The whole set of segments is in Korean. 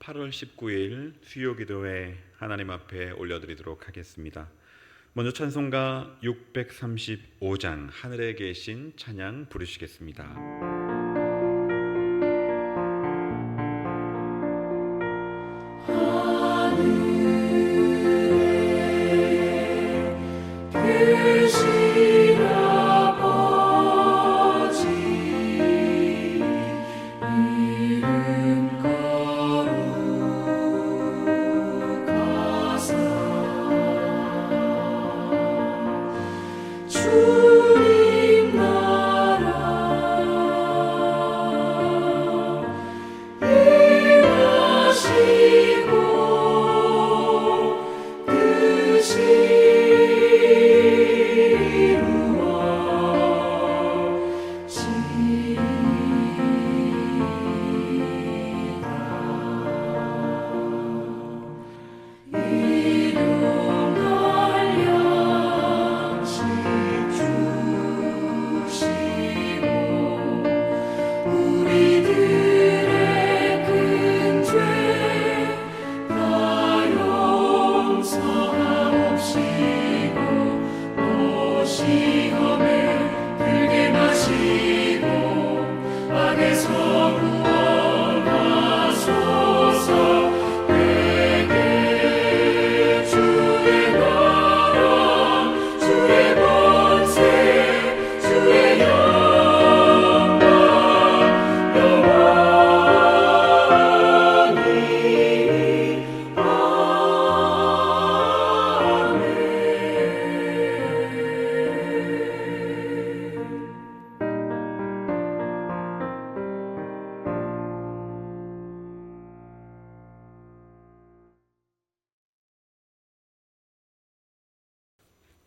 8월 19일 수요기도회 하나님 앞에 올려드리도록 하겠습니다. 먼저 찬송가 635장 하늘에 계신 찬양 부르시겠습니다.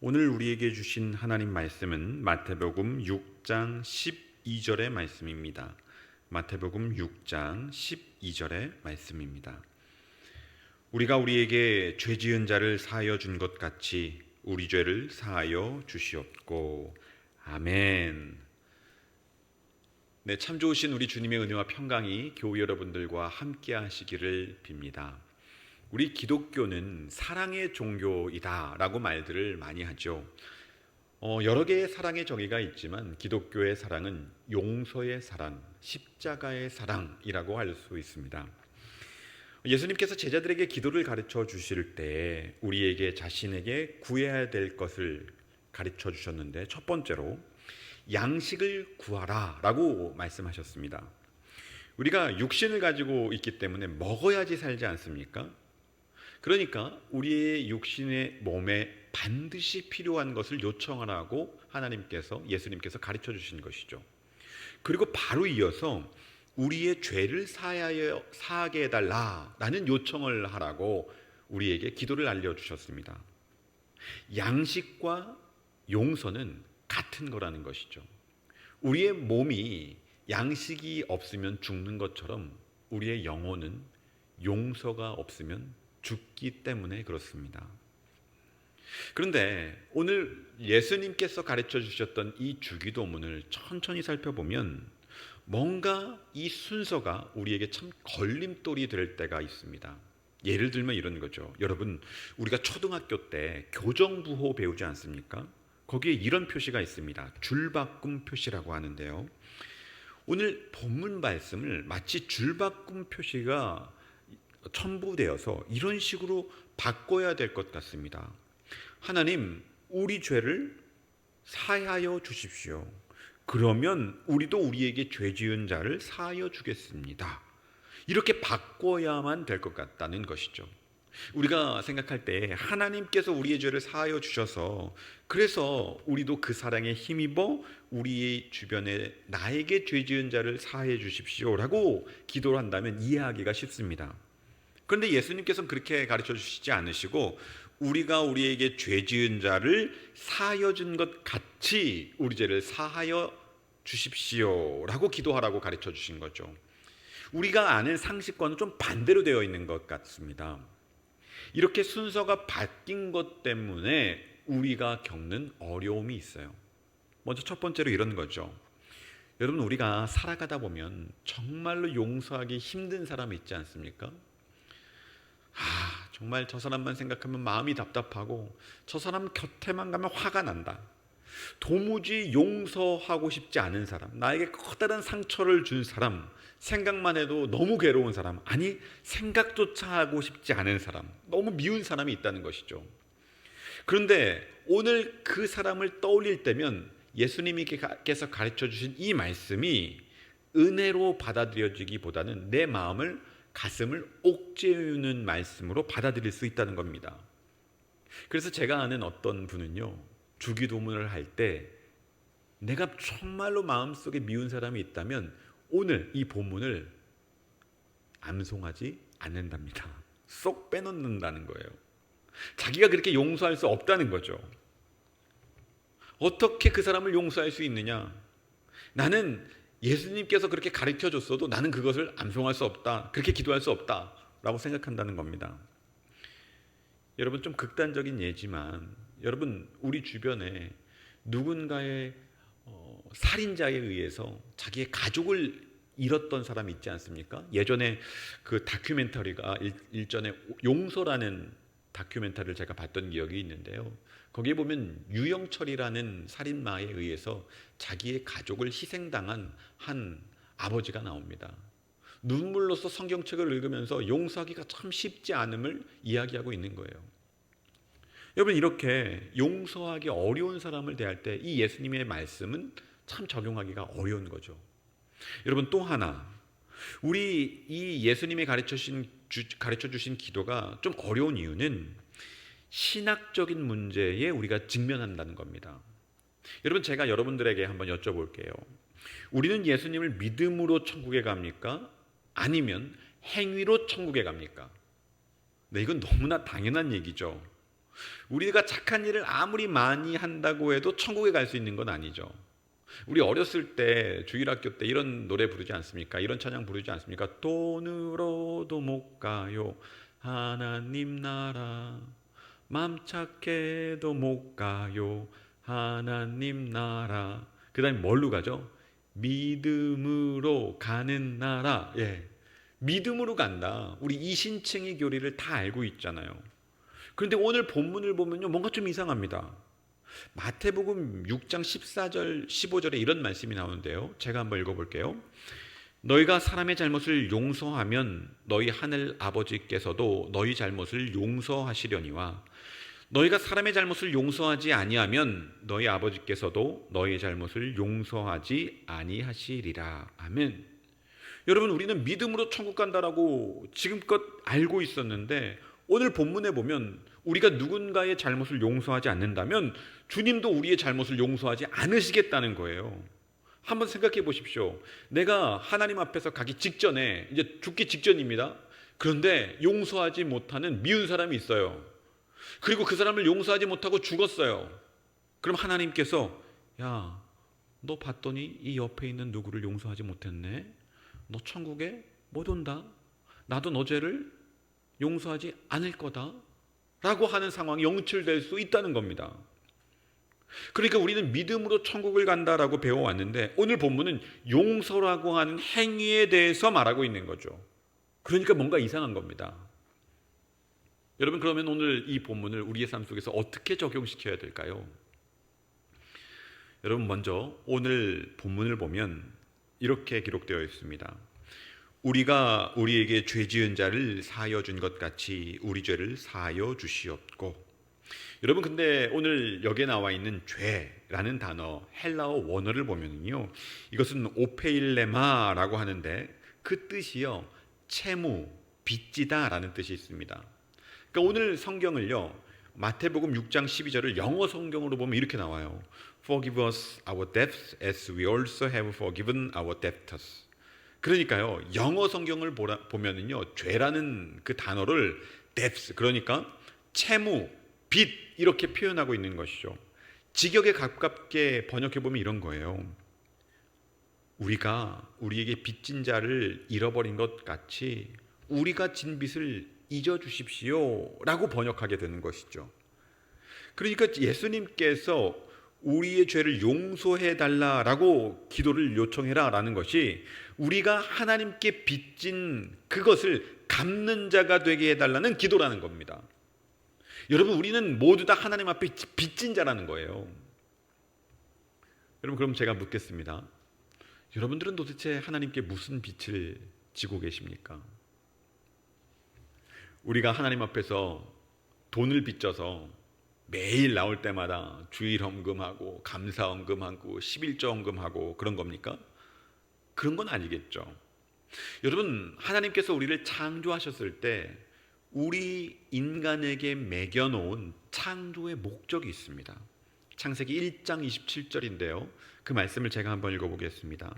오늘 우리에게 주신 하나님 말씀은 마태복음 6장 12절의 말씀입니다. 마태복음 6장 12절의 말씀입니다. 우리가 우리에게 죄 지은 자를 사하여 준 것 같이 우리 죄를 사하여 주시옵고. 아멘. 네, 참 좋으신 우리 주님의 은혜와 평강이 교우 여러분들과 함께 하시기를 빕니다. 우리 기독교는 사랑의 종교이다라고 말들을 많이 하죠. 여러 개의 사랑의 정의가 있지만 기독교의 사랑은 용서의 사랑, 십자가의 사랑이라고 할 수 있습니다. 예수님께서 제자들에게 기도를 가르쳐 주실 때 우리에게 자신에게 구해야 될 것을 가르쳐 주셨는데, 첫 번째로 양식을 구하라 라고 말씀하셨습니다. 우리가 육신을 가지고 있기 때문에 먹어야지 살지 않습니까? 그러니까 우리의 육신의 몸에 반드시 필요한 것을 요청하라고 하나님께서, 예수님께서 가르쳐 주신 것이죠. 그리고 바로 이어서 우리의 죄를 사하게 해달라라는 요청을 하라고 우리에게 기도를 알려주셨습니다. 양식과 용서는 같은 거라는 것이죠. 우리의 몸이 양식이 없으면 죽는 것처럼 우리의 영혼은 용서가 없으면 죽기 때문에 그렇습니다. 그런데 오늘 예수님께서 가르쳐 주셨던 이 주기도문을 천천히 살펴보면 뭔가 이 순서가 우리에게 참 걸림돌이 될 때가 있습니다. 예를 들면 이런 거죠. 여러분, 우리가 초등학교 때 교정부호 배우지 않습니까? 거기에 이런 표시가 있습니다. 줄바꿈 표시라고 하는데요. 오늘 본문 말씀을 마치 줄바꿈 표시가 첨부되어서 이런 식으로 바꿔야 될 것 같습니다. 하나님, 우리 죄를 사하여 주십시오. 그러면 우리도 우리에게 죄 지은 자를 사하여 주겠습니다. 이렇게 바꿔야만 될 것 같다는 것이죠. 우리가 생각할 때 하나님께서 우리의 죄를 사하여 주셔서, 그래서 우리도 그 사랑에 힘입어 우리 주변에 나에게 죄 지은 자를 사하여 주십시오라고 기도를 한다면 이해하기가 쉽습니다. 그런데 예수님께서는 그렇게 가르쳐 주시지 않으시고 우리가 우리에게 죄 지은 자를 사하여 준 것 같이 우리 죄를 사하여 주십시오라고 기도하라고 가르쳐 주신 거죠. 우리가 아는 상식과는 좀 반대로 되어 있는 것 같습니다. 이렇게 순서가 바뀐 것 때문에 우리가 겪는 어려움이 있어요. 먼저 첫 번째로 이런 거죠. 여러분, 우리가 살아가다 보면 정말로 용서하기 힘든 사람이 있지 않습니까? 정말 저 사람만 생각하면 마음이 답답하고 저 사람 곁에만 가면 화가 난다. 도무지 용서하고 싶지 않은 사람, 나에게 커다란 상처를 준 사람, 생각만 해도 너무 괴로운 사람, 아니 생각조차 하고 싶지 않은 사람, 너무 미운 사람이 있다는 것이죠. 그런데 오늘 그 사람을 떠올릴 때면 예수님께서 가르쳐 주신 이 말씀이 은혜로 받아들여지기보다는 내 마음을, 가슴을 옥죄우는 말씀으로 받아들일 수 있다는 겁니다. 그래서 제가 아는 어떤 분은요, 주기도문을 할 때 내가 정말로 마음속에 미운 사람이 있다면 오늘 이 본문을 암송하지 않는답니다. 쏙 빼놓는다는 거예요. 자기가 그렇게 용서할 수 없다는 거죠. 어떻게 그 사람을 용서할 수 있느냐? 나는 예수님께서 그렇게 가르쳐 줬어도 나는 그것을 암송할 수 없다, 그렇게 기도할 수 없다 라고 생각한다는 겁니다. 여러분, 좀 극단적인 예지만 여러분, 우리 주변에 누군가의 살인자에 의해서 자기의 가족을 잃었던 사람이 있지 않습니까? 예전에 그 다큐멘터리가 일전에 용서라는 다큐멘터리를 제가 봤던 기억이 있는데요. 거기에 보면 유영철이라는 살인마에 의해서 자기의 가족을 희생당한 한 아버지가 나옵니다. 눈물로써 성경책을 읽으면서 용서하기가 참 쉽지 않음을 이야기하고 있는 거예요. 여러분, 이렇게 용서하기 어려운 사람을 대할 때 이 예수님의 말씀은 참 적용하기가 어려운 거죠. 여러분, 또 하나, 우리 이 예수님이 가르쳐 주신 기도가 좀 어려운 이유는 신학적인 문제에 우리가 직면한다는 겁니다. 여러분, 제가 여러분들에게 한번 여쭤볼게요. 우리는 예수님을 믿음으로 천국에 갑니까? 아니면 행위로 천국에 갑니까? 네, 이건 너무나 당연한 얘기죠. 우리가 착한 일을 아무리 많이 한다고 해도 천국에 갈 수 있는 건 아니죠. 우리 어렸을 때 주일학교 때 이런 노래 부르지 않습니까? 이런 찬양 부르지 않습니까? 돈으로도 못 가요 하나님 나라, 맘 착해도 못 가요 하나님 나라. 그 다음에 뭘로 가죠? 믿음으로 가는 나라. 예, 믿음으로 간다. 우리 이신칭의 교리를 다 알고 있잖아요. 그런데 오늘 본문을 보면요, 뭔가 좀 이상합니다. 마태복음 6장 14절 15절에 이런 말씀이 나오는데요, 제가 한번 읽어볼게요. 너희가 사람의 잘못을 용서하면 너희 하늘 아버지께서도 너희 잘못을 용서하시려니와 너희가 사람의 잘못을 용서하지 아니하면 너희 아버지께서도 너희 잘못을 용서하지 아니하시리라. 아멘. 여러분, 우리는 믿음으로 천국 간다라고 지금껏 알고 있었는데 오늘 본문에 보면 우리가 누군가의 잘못을 용서하지 않는다면 주님도 우리의 잘못을 용서하지 않으시겠다는 거예요. 한번 생각해 보십시오. 내가 하나님 앞에서 가기 직전에, 이제 죽기 직전입니다. 그런데 용서하지 못하는 미운 사람이 있어요. 그리고 그 사람을 용서하지 못하고 죽었어요. 그럼 하나님께서, 야, 너 봤더니 이 옆에 있는 누구를 용서하지 못했네? 너 천국에 못 온다. 나도 너 죄를 용서하지 않을 거다 라고 하는 상황이 연출될 수 있다는 겁니다. 그러니까 우리는 믿음으로 천국을 간다라고 배워왔는데 오늘 본문은 용서라고 하는 행위에 대해서 말하고 있는 거죠. 그러니까 뭔가 이상한 겁니다. 여러분, 그러면 오늘 이 본문을 우리의 삶 속에서 어떻게 적용시켜야 될까요? 여러분, 먼저 오늘 본문을 보면 이렇게 기록되어 있습니다. 우리가 우리에게 죄 지은 자를 사하여 준 것 같이 우리 죄를 사하여 주시옵고. 여러분, 근데 오늘 여기에 나와 있는 죄라는 단어, 헬라어 원어를 보면요, 이것은 오페일레마라고 하는데 그 뜻이요, 채무, 빚지다라는 뜻이 있습니다. 그러니까 오늘 성경을요, 마태복음 6장 12절을 영어 성경으로 보면 이렇게 나와요. Forgive us our debts as we also have forgiven our debtors. 그러니까요, 영어 성경을 보면은요, 죄라는 그 단어를 debts, 그러니까 채무, 빚, 이렇게 표현하고 있는 것이죠. 직역에 가깝게 번역해 보면 이런 거예요. 우리가 우리에게 빚진 자를 잃어버린 것 같이 우리가 진 빚을 잊어주십시오 라고 번역하게 되는 것이죠. 그러니까 예수님께서 우리의 죄를 용서해 달라라고 기도를 요청해라 라는 것이 우리가 하나님께 빚진 그것을 갚는 자가 되게 해달라는 기도라는 겁니다. 여러분, 우리는 모두 다 하나님 앞에 빚진 자라는 거예요. 여러분, 그럼 제가 묻겠습니다. 여러분들은 도대체 하나님께 무슨 빚을 지고 계십니까? 우리가 하나님 앞에서 돈을 빚져서 매일 나올 때마다 주일 헌금하고 감사 헌금하고 11조 헌금하고 그런 겁니까? 그런 건 아니겠죠. 여러분, 하나님께서 우리를 창조하셨을 때 우리 인간에게 매겨놓은 창조의 목적이 있습니다. 창세기 1장 27절인데요. 그 말씀을 제가 한번 읽어보겠습니다.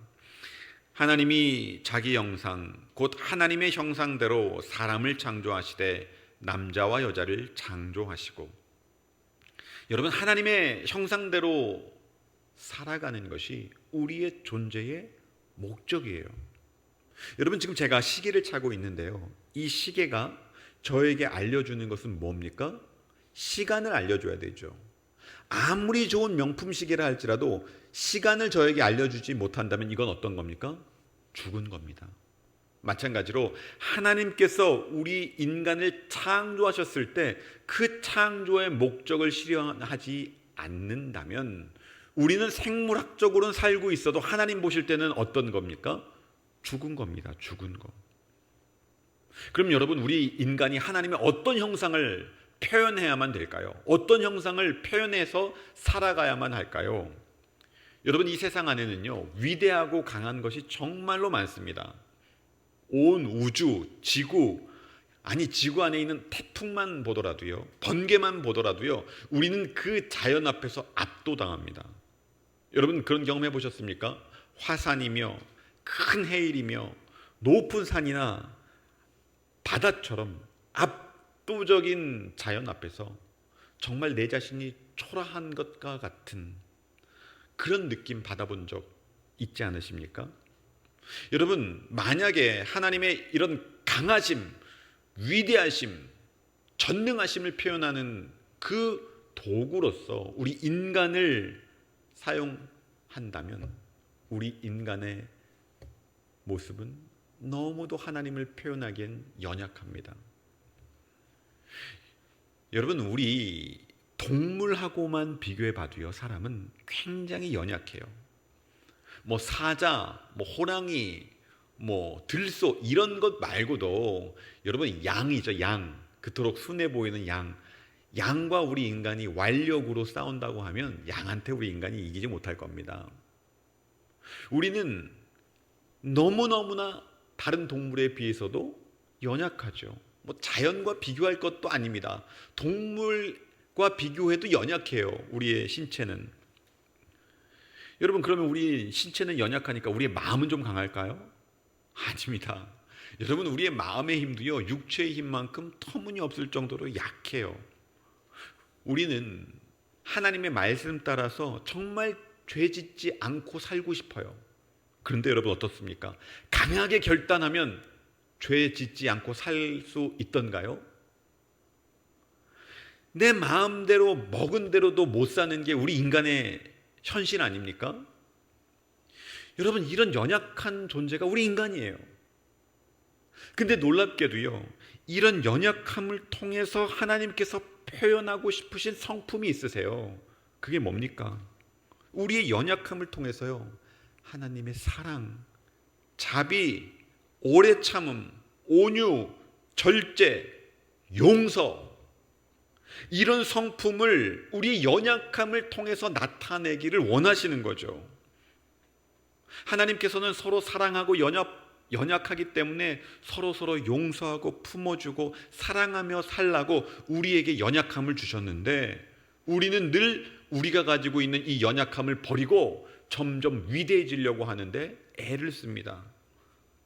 하나님이 자기 형상 곧 하나님의 형상대로 사람을 창조하시되 남자와 여자를 창조하시고. 여러분, 하나님의 형상대로 살아가는 것이 우리의 존재의 목적이에요. 여러분, 지금 제가 시계를 차고 있는데요. 이 시계가 저에게 알려주는 것은 뭡니까? 시간을 알려줘야 되죠. 아무리 좋은 명품 시계라 할지라도 시간을 저에게 알려주지 못한다면 이건 어떤 겁니까? 죽은 겁니다. 마찬가지로 하나님께서 우리 인간을 창조하셨을 때 그 창조의 목적을 실현하지 않는다면 우리는 생물학적으로는 살고 있어도 하나님 보실 때는 어떤 겁니까? 죽은 겁니다. 죽은 거. 그럼 여러분, 우리 인간이 하나님의 어떤 형상을 표현해야만 될까요? 어떤 형상을 표현해서 살아가야만 할까요? 여러분, 이 세상 안에는요, 위대하고 강한 것이 정말로 많습니다. 온 우주, 지구, 아니 지구 안에 있는 태풍만 보더라도요, 번개만 보더라도요, 우리는 그 자연 앞에서 압도당합니다. 여러분, 그런 경험해 보셨습니까? 화산이며 큰 해일이며 높은 산이나 바다처럼 압도적인 자연 앞에서 정말 내 자신이 초라한 것과 같은 그런 느낌 받아본 적 있지 않으십니까? 여러분, 만약에 하나님의 이런 강하심, 위대하심, 전능하심을 표현하는 그 도구로서 우리 인간을 사용한다면 우리 인간의 모습은 너무도 하나님을 표현하기엔 연약합니다. 여러분, 우리 동물하고만 비교해 봐도요, 사람은 굉장히 연약해요. 뭐 사자, 뭐 호랑이, 뭐 들소 이런 것 말고도 여러분, 양이죠. 양, 그토록 순해 보이는 양과 우리 인간이 완력으로 싸운다고 하면 양한테 우리 인간이 이기지 못할 겁니다. 우리는 너무너무나 다른 동물에 비해서도 연약하죠. 뭐 자연과 비교할 것도 아닙니다. 동물과 비교해도 연약해요, 우리의 신체는. 여러분, 그러면 우리 신체는 연약하니까 우리의 마음은 좀 강할까요? 아닙니다. 여러분, 우리의 마음의 힘도요, 육체의 힘만큼 터무니없을 정도로 약해요. 우리는 하나님의 말씀 따라서 정말 죄짓지 않고 살고 싶어요. 그런데 여러분, 어떻습니까? 강하게 결단하면 죄 짓지 않고 살 수 있던가요? 내 마음대로 먹은 대로도 못 사는 게 우리 인간의 현실 아닙니까? 여러분, 이런 연약한 존재가 우리 인간이에요. 근데 놀랍게도요, 이런 연약함을 통해서 하나님께서 표현하고 싶으신 성품이 있으세요. 그게 뭡니까? 우리의 연약함을 통해서요, 하나님의 사랑, 자비, 오래 참음, 온유, 절제, 용서, 이런 성품을 우리의 연약함을 통해서 나타내기를 원하시는 거죠. 하나님께서는 서로 사랑하고 연약하기 때문에 서로 용서하고 품어주고 사랑하며 살라고 우리에게 연약함을 주셨는데, 우리는 늘 우리가 가지고 있는 이 연약함을 버리고 점점 위대해지려고 하는데 애를 씁니다.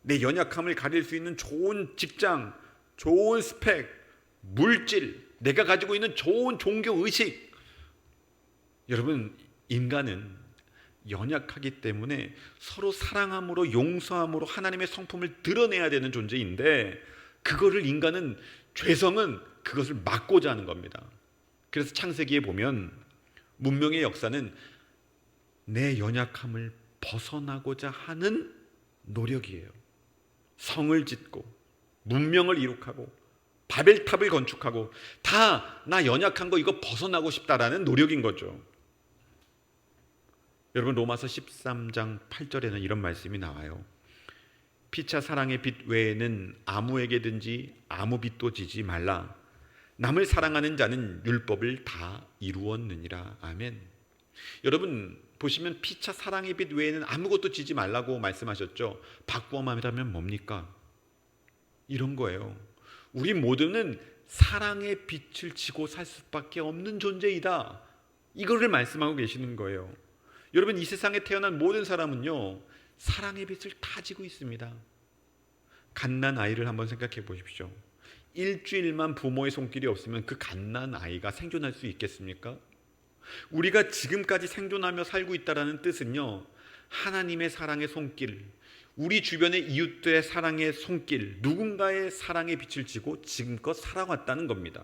내 연약함을 가릴 수 있는 좋은 직장, 좋은 스펙, 물질, 내가 가지고 있는 좋은 종교의식. 여러분, 인간은 연약하기 때문에 서로 사랑함으로 용서함으로 하나님의 성품을 드러내야 되는 존재인데, 그거를 인간은, 죄성은 그것을 막고자 하는 겁니다. 그래서 창세기에 보면 문명의 역사는 내 연약함을 벗어나고자 하는 노력이에요. 성을 짓고 문명을 이룩하고 바벨탑을 건축하고 다 나 연약한 거 이거 벗어나고 싶다라는 노력인 거죠. 여러분 로마서 13장 8절에는 이런 말씀이 나와요. 피차 사랑의 빛 외에는 아무에게든지 아무 빛도 지지 말라. 남을 사랑하는 자는 율법을 다 이루었느니라. 아멘. 여러분 보시면 피차 사랑의 빛 외에는 아무것도 지지 말라고 말씀하셨죠. 바꾸어 말하면 뭡니까? 이런 거예요. 우리 모두는 사랑의 빛을 지고 살 수밖에 없는 존재이다. 이거를 말씀하고 계시는 거예요. 여러분 이 세상에 태어난 모든 사람은요 사랑의 빛을 다 지고 있습니다. 갓난 아이를 한번 생각해 보십시오. 일주일만 부모의 손길이 없으면 그 갓난 아이가 생존할 수 있겠습니까? 우리가 지금까지 생존하며 살고 있다는 뜻은요 하나님의 사랑의 손길, 우리 주변의 이웃들의 사랑의 손길, 누군가의 사랑의 빛을 지고 지금껏 살아왔다는 겁니다.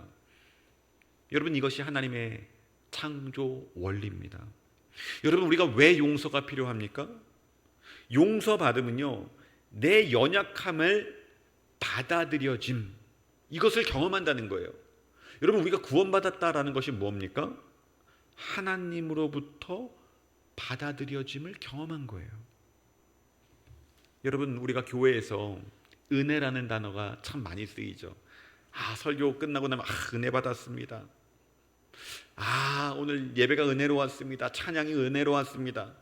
여러분 이것이 하나님의 창조 원리입니다. 여러분 우리가 왜 용서가 필요합니까? 용서받으면요 내 연약함을 받아들여짐, 이것을 경험한다는 거예요. 여러분 우리가 구원받았다라는 것이 뭡니까? 하나님으로부터 받아들여짐을 경험한 거예요. 여러분 우리가 교회에서 은혜라는 단어가 참 많이 쓰이죠. 설교 끝나고 나면 은혜 받았습니다. 오늘 예배가 은혜로웠습니다. 찬양이 은혜로웠습니다.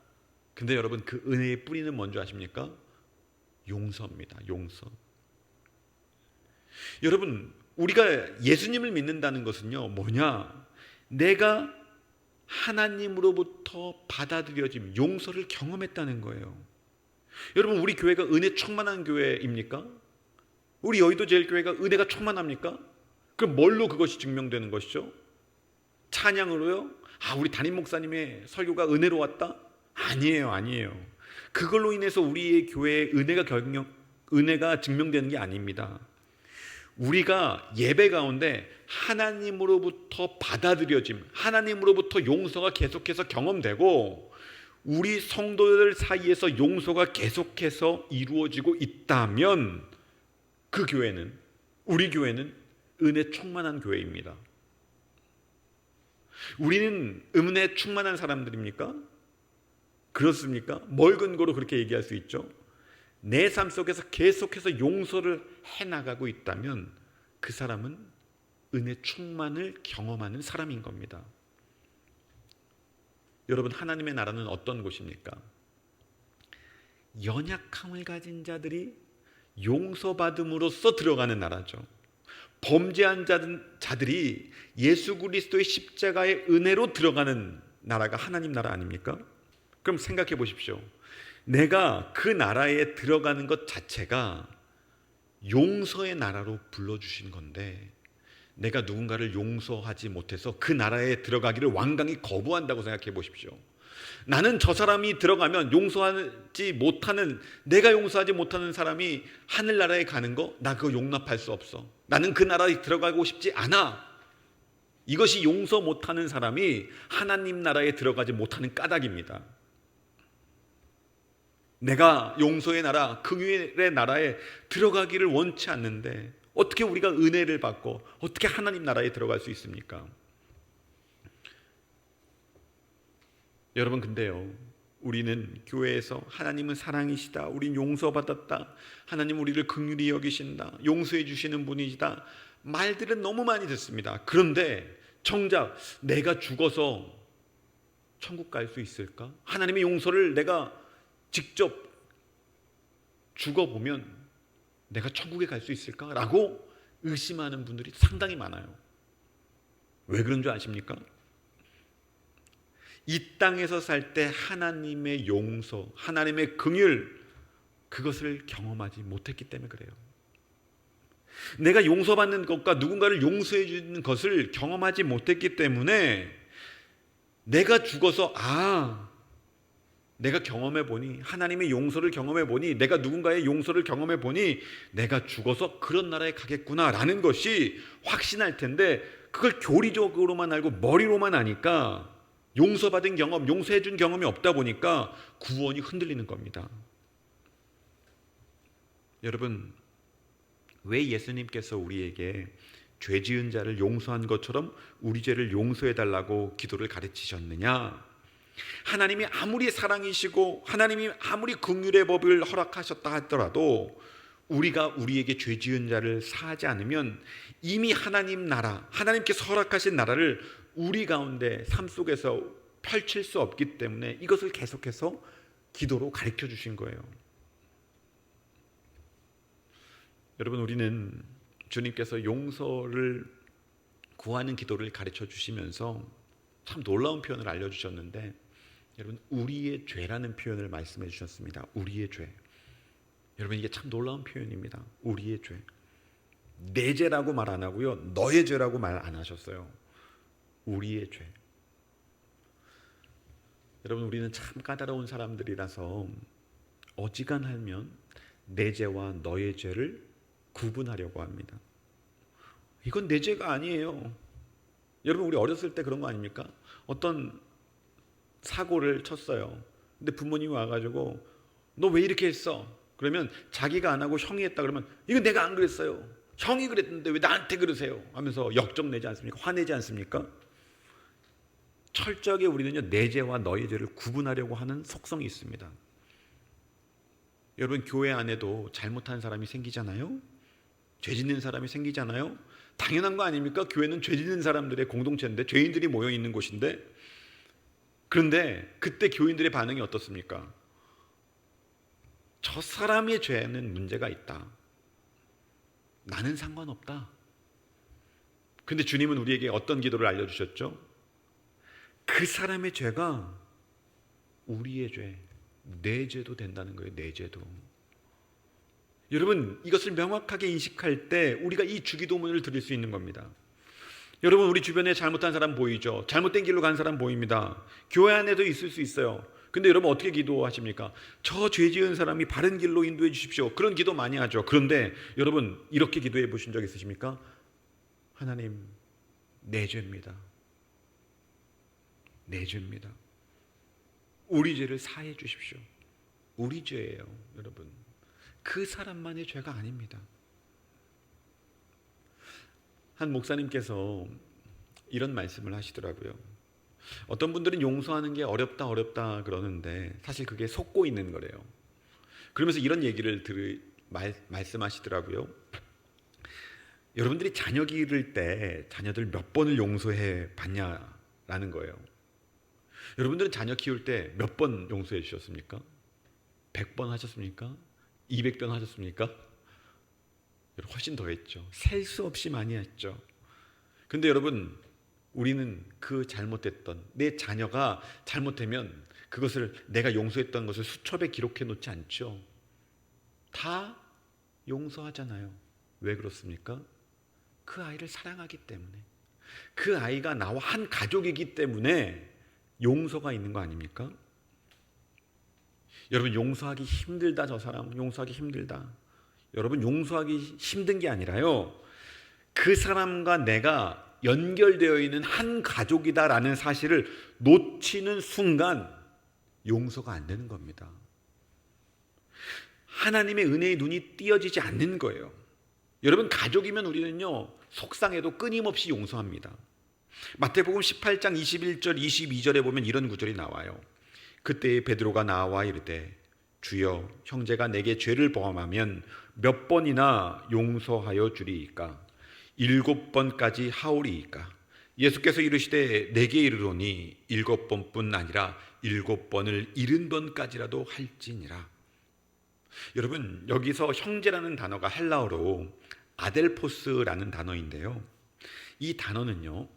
근데 여러분 그 은혜의 뿌리는 뭔지 아십니까? 용서입니다. 용서. 여러분 우리가 예수님을 믿는다는 것은요 뭐냐? 내가 하나님으로부터 받아들여짐, 용서를 경험했다는 거예요. 여러분 우리 교회가 은혜 충만한 교회입니까? 우리 여의도 제일교회가 은혜가 충만합니까? 그럼 뭘로 그것이 증명되는 것이죠? 찬양으로요? 우리 담임 목사님의 설교가 은혜로웠다? 아니에요. 그걸로 인해서 우리의 교회의 은혜가 증명되는 게 아닙니다. 우리가 예배 가운데 하나님으로부터 받아들여짐, 하나님으로부터 용서가 계속해서 경험되고 우리 성도들 사이에서 용서가 계속해서 이루어지고 있다면 그 교회는, 우리 교회는 은혜 충만한 교회입니다. 우리는 은혜 충만한 사람들입니까? 그렇습니까? 뭘 근거로 그렇게 얘기할 수 있죠? 내 삶 속에서 계속해서 용서를 해나가고 있다면 그 사람은 은혜 충만을 경험하는 사람인 겁니다. 여러분 하나님의 나라는 어떤 곳입니까? 연약함을 가진 자들이 용서받음으로써 들어가는 나라죠. 범죄한 자들이 예수 그리스도의 십자가의 은혜로 들어가는 나라가 하나님 나라 아닙니까? 그럼 생각해 보십시오. 내가 그 나라에 들어가는 것 자체가 용서의 나라로 불러주신 건데 내가 누군가를 용서하지 못해서 그 나라에 들어가기를 완강히 거부한다고 생각해 보십시오. 나는 저 사람이 들어가면 내가 용서하지 못하는 사람이 하늘나라에 가는 거 나 그거 용납할 수 없어. 나는 그 나라에 들어가고 싶지 않아. 이것이 용서 못하는 사람이 하나님 나라에 들어가지 못하는 까닭입니다. 내가 용서의 나라, 긍휼의 나라에 들어가기를 원치 않는데 어떻게 우리가 은혜를 받고 어떻게 하나님 나라에 들어갈 수 있습니까? 여러분 근데요 우리는 교회에서 하나님은 사랑이시다, 우린 용서받았다, 하나님 우리를 긍휼히 여기신다, 용서해 주시는 분이시다 말들은 너무 많이 듣습니다. 그런데 정작 내가 죽어서 천국 갈 수 있을까? 하나님의 용서를 내가 직접 죽어보면 내가 천국에 갈 수 있을까? 라고 의심하는 분들이 상당히 많아요. 왜 그런 줄 아십니까? 이 땅에서 살 때 하나님의 용서, 하나님의 긍휼 그것을 경험하지 못했기 때문에 그래요. 내가 용서받는 것과 누군가를 용서해 주는 것을 경험하지 못했기 때문에 내가 죽어서 내가 경험해 보니, 하나님의 용서를 경험해 보니, 내가 누군가의 용서를 경험해 보니 내가 죽어서 그런 나라에 가겠구나 라는 것이 확신할 텐데 그걸 교리적으로만 알고 머리로만 아니까 용서받은 경험, 용서해 준 경험이 없다 보니까 구원이 흔들리는 겁니다. 여러분 왜 예수님께서 우리에게 죄 지은 자를 용서한 것처럼 우리 죄를 용서해 달라고 기도를 가르치셨느냐? 하나님이 아무리 사랑이시고 하나님이 아무리 긍휼의 법을 허락하셨다 하더라도 우리가 우리에게 죄 지은 자를 사하지 않으면 이미 하나님 나라, 하나님께서 허락하신 나라를 우리 가운데 삶 속에서 펼칠 수 없기 때문에 이것을 계속해서 기도로 가르쳐 주신 거예요. 여러분, 우리는 주님께서 용서를 구하는 기도를 가르쳐 주시면서 참 놀라운 표현을 알려주셨는데, 여러분, 우리의 죄라는 표현을 말씀해 주셨습니다. 우리의 죄. 여러분, 이게 참 놀라운 표현입니다. 우리의 죄. 내 죄라고 말 안 하고요, 너의 죄라고 말 안 하셨어요. 우리의 죄. 여러분, 우리는 참 까다로운 사람들이라서 어지간하면 내 죄와 너의 죄를 구분하려고 합니다. 이건 내 죄가 아니에요. 여러분, 우리 어렸을 때 그런 거 아닙니까? 어떤 사고를 쳤어요. 근데 부모님이 와가지고 너 왜 이렇게 했어? 그러면 자기가 안 하고 형이 했다 그러면 이건 내가 안 그랬어요. 형이 그랬는데 왜 나한테 그러세요? 하면서 역적 내지 않습니까? 화내지 않습니까? 철저하게 우리는요, 내 죄와 너의 죄를 구분하려고 하는 속성이 있습니다. 여러분, 교회 안에도 잘못한 사람이 생기잖아요. 죄 짓는 사람이 생기잖아요. 당연한 거 아닙니까? 교회는 죄 짓는 사람들의 공동체인데, 죄인들이 모여 있는 곳인데. 그런데 그때 교인들의 반응이 어떻습니까? 저 사람의 죄는 문제가 있다. 나는 상관없다. 근데 주님은 우리에게 어떤 기도를 알려주셨죠? 그 사람의 죄가 우리의 죄, 내 죄도 된다는 거예요. 내 죄도. 여러분, 이것을 명확하게 인식할 때 우리가 이 주기도문을 드릴 수 있는 겁니다. 여러분, 우리 주변에 잘못한 사람 보이죠? 잘못된 길로 간 사람 보입니다. 교회 안에도 있을 수 있어요. 근데 여러분, 어떻게 기도하십니까? 저 죄 지은 사람이 바른 길로 인도해 주십시오. 그런 기도 많이 하죠. 그런데 여러분, 이렇게 기도해 보신 적 있으십니까? 하나님, 내 죄입니다. 내 죄입니다. 우리 죄를 사해 주십시오. 우리 죄예요, 여러분. 그 사람만의 죄가 아닙니다. 한 목사님께서 이런 말씀을 하시더라고요. 어떤 분들은 용서하는 게 어렵다 그러는데 사실 그게 속고 있는 거래요. 그러면서 이런 얘기를 말씀하시더라고요. 여러분들이 자녀 기를 때 자녀들 몇 번을 용서해 봤냐라는 거예요. 여러분들은 자녀 키울 때 몇 번 용서해 주셨습니까? 100번 하셨습니까? 200번 하셨습니까? 훨씬 더 했죠. 셀 수 없이 많이 했죠. 근데 여러분, 우리는 그 잘못했던 내 자녀가 잘못되면 그것을 내가 용서했던 것을 수첩에 기록해 놓지 않죠. 다 용서하잖아요. 왜 그렇습니까? 그 아이를 사랑하기 때문에, 그 아이가 나와 한 가족이기 때문에 용서가 있는 거 아닙니까? 여러분, 용서하기 힘들다, 저 사람 용서하기 힘들다. 여러분, 용서하기 힘든 게 아니라요, 그 사람과 내가 연결되어 있는 한 가족이다라는 사실을 놓치는 순간 용서가 안 되는 겁니다. 하나님의 은혜의 눈이 띄어지지 않는 거예요. 여러분, 가족이면 우리는요, 속상해도 끊임없이 용서합니다. 마태복음 18장 21절 22절에 보면 이런 구절이 나와요. 그때 베드로가 나와 이르되 주여, 형제가 내게 죄를 범하면 몇 번이나 용서하여 주리이까? 7번까지 하오리이까? 예수께서 이르시되 내게 이르노니 7번뿐 아니라 7번을 70번까지라도 할지니라. 여러분, 여기서 형제라는 단어가 헬라어로 아델포스라는 단어인데요, 이 단어는요,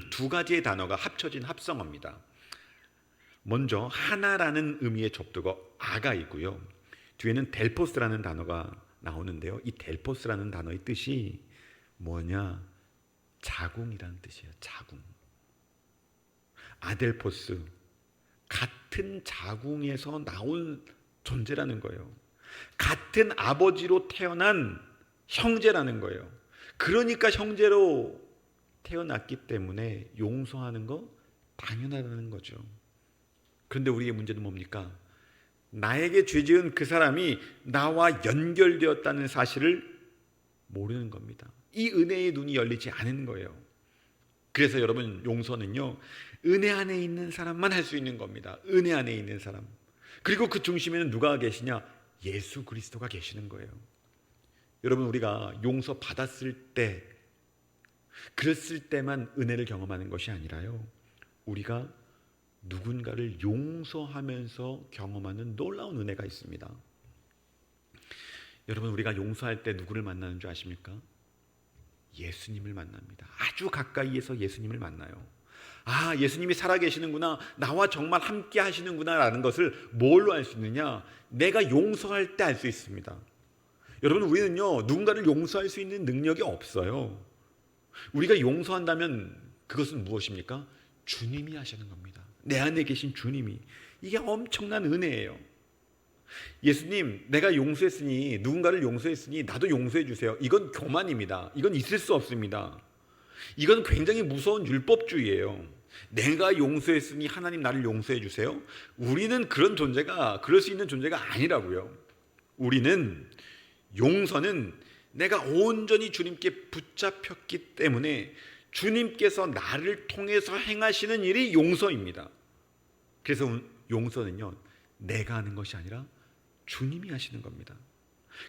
두 가지의 단어가 합쳐진 합성어입니다. 먼저 하나라는 의미의 접두어 아가 있고요, 뒤에는 델포스라는 단어가 나오는데요, 이 델포스라는 단어의 뜻이 뭐냐? 자궁이라는 뜻이에요. 자궁. 아델포스, 같은 자궁에서 나온 존재라는 거예요. 같은 아버지로 태어난 형제라는 거예요. 그러니까 형제로 태어났기 때문에 용서하는 거 당연하다는 거죠. 그런데 우리의 문제는 뭡니까? 나에게 죄 지은 그 사람이 나와 연결되었다는 사실을 모르는 겁니다. 이 은혜의 눈이 열리지 않은 거예요. 그래서 여러분, 용서는요, 은혜 안에 있는 사람만 할 수 있는 겁니다. 은혜 안에 있는 사람. 그리고 그 중심에는 누가 계시냐? 예수 그리스도가 계시는 거예요. 여러분, 우리가 용서 받았을 때, 그랬을 때만 은혜를 경험하는 것이 아니라요, 우리가 누군가를 용서하면서 경험하는 놀라운 은혜가 있습니다. 여러분, 우리가 용서할 때 누구를 만나는 줄 아십니까? 예수님을 만납니다. 아주 가까이에서 예수님을 만나요. 아, 예수님이 살아계시는구나, 나와 정말 함께 하시는구나 라는 것을 뭘로 알 수 있느냐? 내가 용서할 때 알 수 있습니다. 여러분, 우리는요, 누군가를 용서할 수 있는 능력이 없어요. 우리가 용서한다면 그것은 무엇입니까? 주님이 하시는 겁니다. 내 안에 계신 주님이. 이게 엄청난 은혜예요. 예수님, 내가 용서했으니, 누군가를 용서했으니 나도 용서해 주세요. 이건 교만입니다. 이건 있을 수 없습니다. 이건 굉장히 무서운 율법주의예요. 내가 용서했으니 하나님 나를 용서해 주세요. 우리는 그런 존재가, 그럴 수 있는 존재가 아니라고요. 우리는, 용서는 내가 온전히 주님께 붙잡혔기 때문에 주님께서 나를 통해서 행하시는 일이 용서입니다. 그래서 용서는요, 내가 하는 것이 아니라 주님이 하시는 겁니다.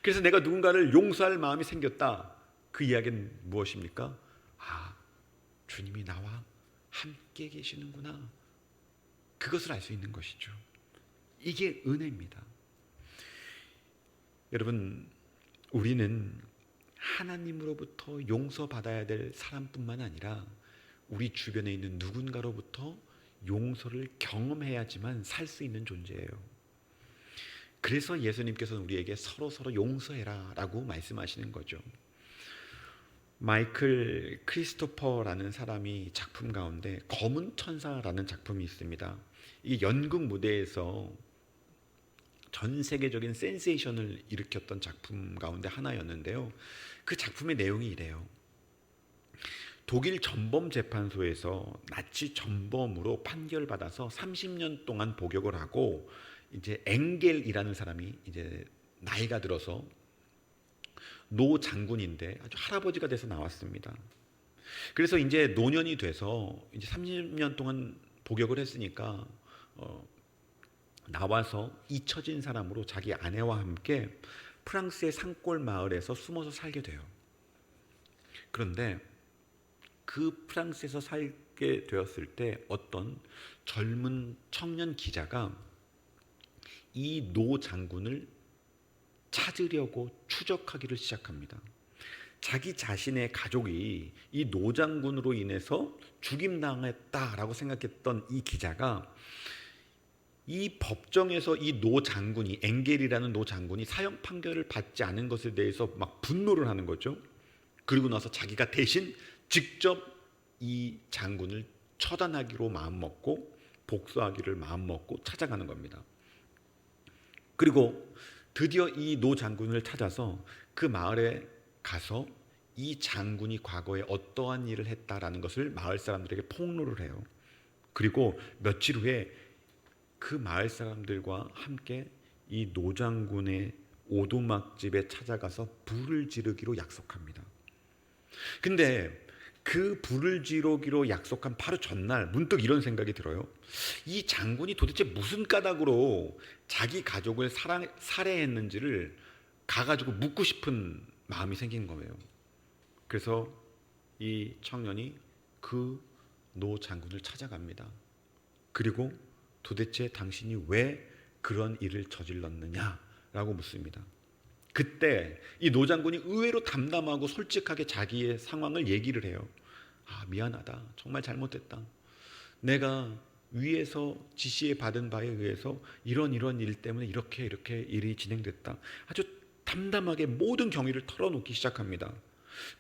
그래서 내가 누군가를 용서할 마음이 생겼다, 그 이야기는 무엇입니까? 아, 주님이 나와 함께 계시는구나, 그것을 알 수 있는 것이죠. 이게 은혜입니다. 여러분, 우리는 하나님으로부터 용서받아야 될 사람뿐만 아니라 우리 주변에 있는 누군가로부터 용서를 경험해야지만 살 수 있는 존재예요. 그래서 예수님께서는 우리에게 서로 용서해라 라고 말씀하시는 거죠. 마이클 크리스토퍼라는 사람이 작품 가운데 검은 천사라는 작품이 있습니다. 이게 연극 무대에서 전 세계적인 센세이션을 일으켰던 작품 가운데 하나였는데요, 그 작품의 내용이 이래요. 독일 전범재판소에서 나치 전범으로 판결받아서 30년 동안 복역을 하고, 이제 엥겔이라는 사람이 이제 나이가 들어서 노 장군인데 아주 할아버지가 돼서 나왔습니다. 그래서 이제 노년이 돼서 이제 30년 동안 복역을 했으니까 나와서 잊혀진 사람으로 자기 아내와 함께 프랑스의 산골 마을에서 숨어서 살게 돼요. 그런데 그 프랑스에서 살게 되었을 때 어떤 젊은 청년 기자가 이 노 장군을 찾으려고 추적하기를 시작합니다. 자기 자신의 가족이 이 노 장군으로 인해서 죽임당했다라고 생각했던 이 기자가 이 법정에서 이 노 장군이, 엥겔이라는 노 장군이 사형 판결을 받지 않은 것에 대해서 막 분노를 하는 거죠. 그리고 나서 자기가 대신 직접 이 장군을 처단하기로 마음먹고 복수하기를 마음먹고 찾아가는 겁니다. 그리고 드디어 이 노 장군을 찾아서 그 마을에 가서 이 장군이 과거에 어떠한 일을 했다라는 것을 마을 사람들에게 폭로를 해요. 그리고 며칠 후에 그 마을 사람들과 함께 이 노 장군의 오두막집에 찾아가서 불을 지르기로 약속합니다. 근데 그 불을 지르기로 약속한 바로 전날 문득 이런 생각이 들어요. 이 장군이 도대체 무슨 까닭으로 자기 가족을 살해했는지를 가가지고 묻고 싶은 마음이 생긴 거예요. 그래서 이 청년이 그 노 장군을 찾아갑니다. 그리고 도대체 당신이 왜 그런 일을 저질렀느냐라고 묻습니다. 그때 이 노 장군이 의외로 담담하고 솔직하게 자기의 상황을 얘기를 해요. 아, 미안하다. 정말 잘못했다. 내가 위에서 지시에 받은 바에 의해서 이런 일 때문에 이렇게 일이 진행됐다. 아주 담담하게 모든 경위를 털어놓기 시작합니다.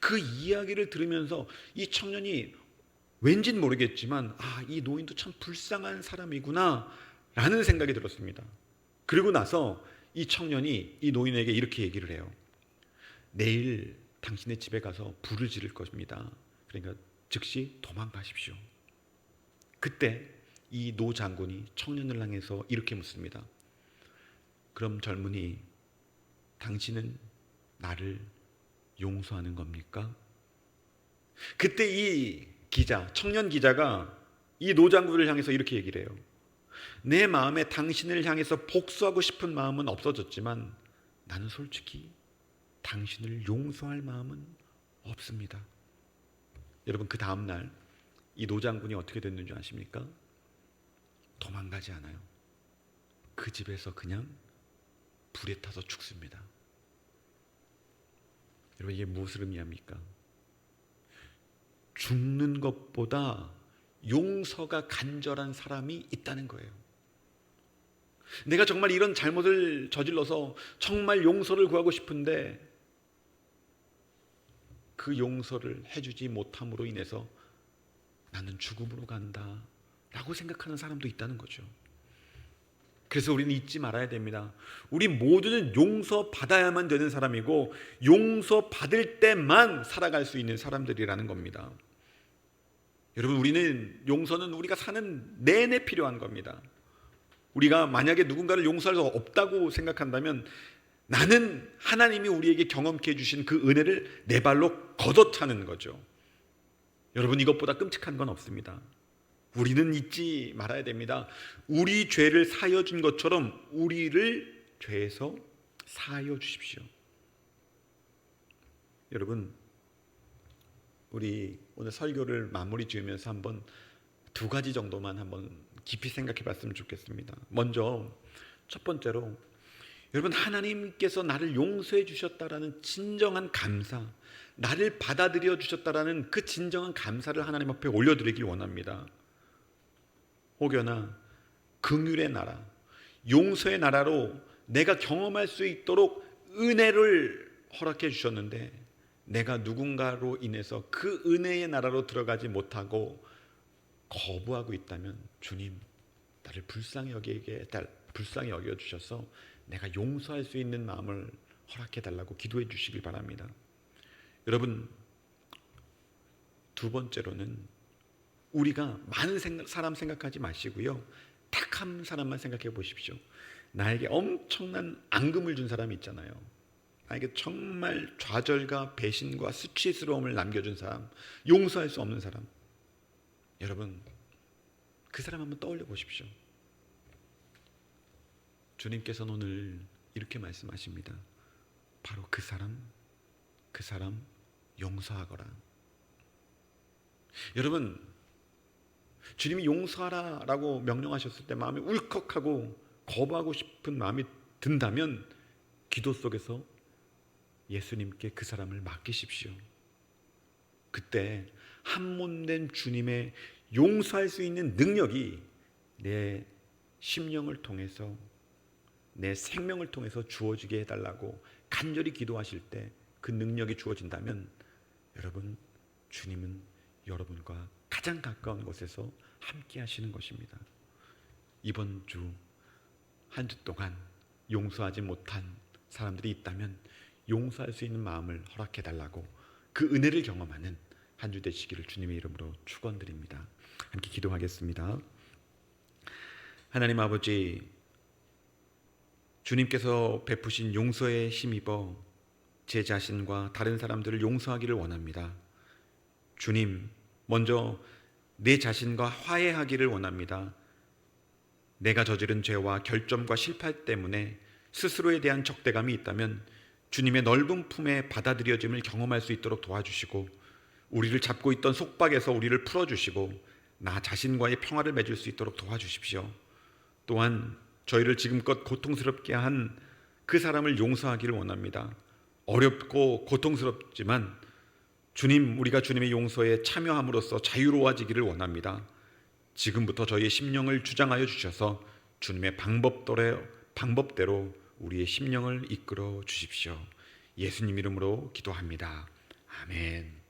그 이야기를 들으면서 이 청년이 왠진 모르겠지만 이 노인도 참 불쌍한 사람이구나 라는 생각이 들었습니다. 그리고 나서 이 청년이 이 노인에게 이렇게 얘기를 해요. 내일 당신의 집에 가서 불을 지를 것입니다. 그러니까 즉시 도망가십시오. 그때 이 노 장군이 청년을 향해서 이렇게 묻습니다. 그럼 젊은이, 당신은 나를 용서하는 겁니까? 그때 이 기자, 청년 기자가 이 노장군을 향해서 이렇게 얘기를 해요. 내 마음에 당신을 향해서 복수하고 싶은 마음은 없어졌지만 나는 솔직히 당신을 용서할 마음은 없습니다. 여러분, 그 다음날 이 노장군이 어떻게 됐는지 아십니까? 도망가지 않아요. 그 집에서 그냥 불에 타서 죽습니다. 여러분, 이게 무엇을 의미합니까? 죽는 것보다 용서가 간절한 사람이 있다는 거예요. 내가 정말 이런 잘못을 저질러서 정말 용서를 구하고 싶은데 그 용서를 해주지 못함으로 인해서 나는 죽음으로 간다 라고 생각하는 사람도 있다는 거죠. 그래서 우리는 잊지 말아야 됩니다. 우리 모두는 용서받아야만 되는 사람이고 용서받을 때만 살아갈 수 있는 사람들이라는 겁니다. 여러분, 우리는 용서는 우리가 사는 내내 필요한 겁니다. 우리가 만약에 누군가를 용서할 수 없다고 생각한다면 나는 하나님이 우리에게 경험케 해주신 그 은혜를 내 발로 걷어차는 거죠. 여러분, 이것보다 끔찍한 건 없습니다. 우리는 잊지 말아야 됩니다. 우리 죄를 사하여 준 것처럼 우리를 죄에서 사하여 주십시오. 여러분, 우리 오늘 설교를 마무리 지으면서 한번 두 가지 정도만 한번 깊이 생각해 봤으면 좋겠습니다. 먼저 첫 번째로, 여러분, 하나님께서 나를 용서해 주셨다라는 진정한 감사, 나를 받아들여 주셨다라는 그 진정한 감사를 하나님 앞에 올려드리길 원합니다. 혹여나 긍휼의 나라, 용서의 나라로 내가 경험할 수 있도록 은혜를 허락해 주셨는데 내가 누군가로 인해서 그 은혜의 나라로 들어가지 못하고 거부하고 있다면 주님, 나를 불쌍히 여겨 주셔서 내가 용서할 수 있는 마음을 허락해 달라고 기도해 주시길 바랍니다. 여러분, 두 번째로는 우리가 많은 사람 생각하지 마시고요, 딱 한 사람만 생각해 보십시오. 나에게 엄청난 앙금을 준 사람이 있잖아요. 나에게 정말 좌절과 배신과 수치스러움을 남겨준 사람, 용서할 수 없는 사람. 여러분, 그 사람 한번 떠올려 보십시오. 주님께서는 오늘 이렇게 말씀하십니다. 바로 그 사람 용서하거라. 여러분, 주님이 용서하라라고 명령하셨을 때 마음이 울컥하고 거부하고 싶은 마음이 든다면 기도 속에서 예수님께 그 사람을 맡기십시오. 그때 한 몸 된 주님의 용서할 수 있는 능력이 내 심령을 통해서, 내 생명을 통해서 주어지게 해달라고 간절히 기도하실 때 그 능력이 주어진다면 여러분, 주님은 여러분과 가장 가까운 곳에서 함께 하시는 것입니다. 이번 주, 한 주 동안 용서하지 못한 사람들이 있다면 용서할 수 있는 마음을 허락해 달라고 그 은혜를 경험하는 한 주 되시기를 주님의 이름으로 축원드립니다. 함께 기도하겠습니다. 하나님 아버지, 주님께서 베푸신 용서에 힘입어 제 자신과 다른 사람들을 용서하기를 원합니다. 주님, 먼저 내 자신과 화해하기를 원합니다. 내가 저지른 죄와 결점과 실패 때문에 스스로에 대한 적대감이 있다면 주님의 넓은 품에 받아들여짐을 경험할 수 있도록 도와주시고, 우리를 잡고 있던 속박에서 우리를 풀어주시고 나 자신과의 평화를 맺을 수 있도록 도와주십시오. 또한 저희를 지금껏 고통스럽게 한 그 사람을 용서하기를 원합니다. 어렵고 고통스럽지만 주님, 우리가 주님의 용서에 참여함으로써 자유로워지기를 원합니다. 지금부터 저희의 심령을 주장하여 주셔서 주님의 방법대로 우리의 심령을 이끌어 주십시오. 예수님 이름으로 기도합니다. 아멘.